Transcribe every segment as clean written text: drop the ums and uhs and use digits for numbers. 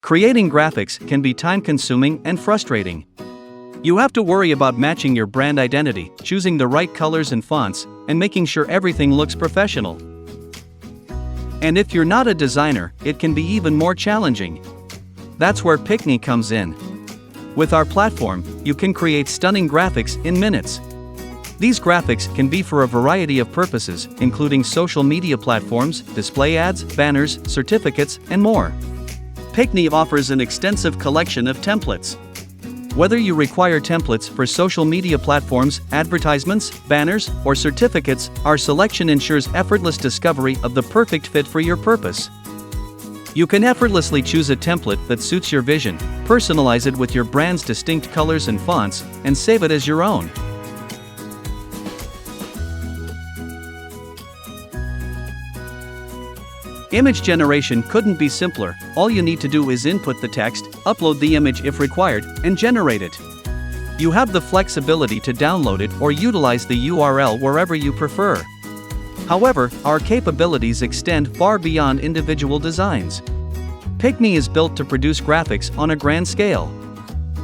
Creating graphics can be time-consuming and frustrating. You have to worry about matching your brand identity, choosing the right colors and fonts, and making sure everything looks professional. And if you're not a designer, it can be even more challenging. That's where Picnie comes in. With our platform, you can create stunning graphics in minutes. These graphics can be for a variety of purposes, including social media platforms, display ads, banners, certificates, and more. Picnie offers an extensive collection of templates. Whether you require templates for social media platforms, advertisements, banners, or certificates, our selection ensures effortless discovery of the perfect fit for your purpose. You can effortlessly choose a template that suits your vision, personalize it with your brand's distinct colors and fonts, and save it as your own. Image generation couldn't be simpler. All you need to do is input the text, upload the image if required, and generate it. You have the flexibility to download it or utilize the URL wherever you prefer. However, our capabilities extend far beyond individual designs. Picnie is built to produce graphics on a grand scale.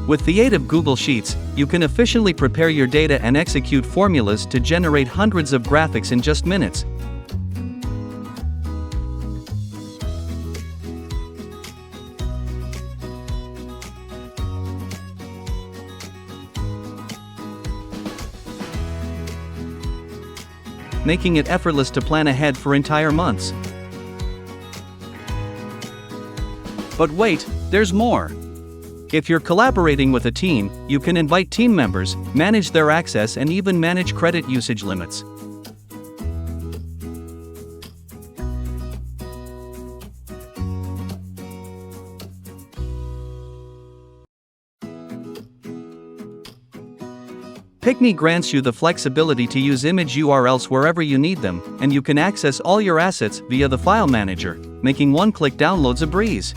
With the aid of Google Sheets, you can efficiently prepare your data and execute formulas to generate hundreds of graphics in just minutes. Making it effortless to plan ahead for entire months. But wait, there's more. If you're collaborating with a team, you can invite team members, manage their access, and even manage credit usage limits. Picnie grants you the flexibility to use image URLs wherever you need them, and you can access all your assets via the file manager, making one-click downloads a breeze.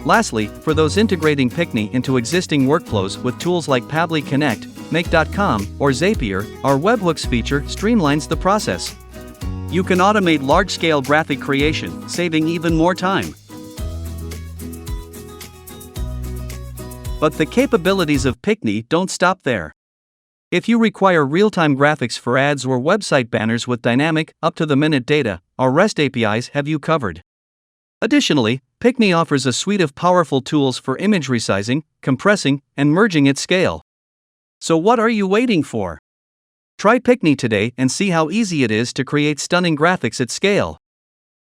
Lastly, for those integrating Picnie into existing workflows with tools like Pabbly Connect, Make.com, or Zapier, our webhooks feature streamlines the process. You can automate large-scale graphic creation, saving even more time. But the capabilities of Picnie don't stop there. If you require real-time graphics for ads or website banners with dynamic, up-to-the-minute data, our REST APIs have you covered. Additionally, Picnie offers a suite of powerful tools for image resizing, compressing, and merging at scale. So what are you waiting for? Try Picnie today and see how easy it is to create stunning graphics at scale.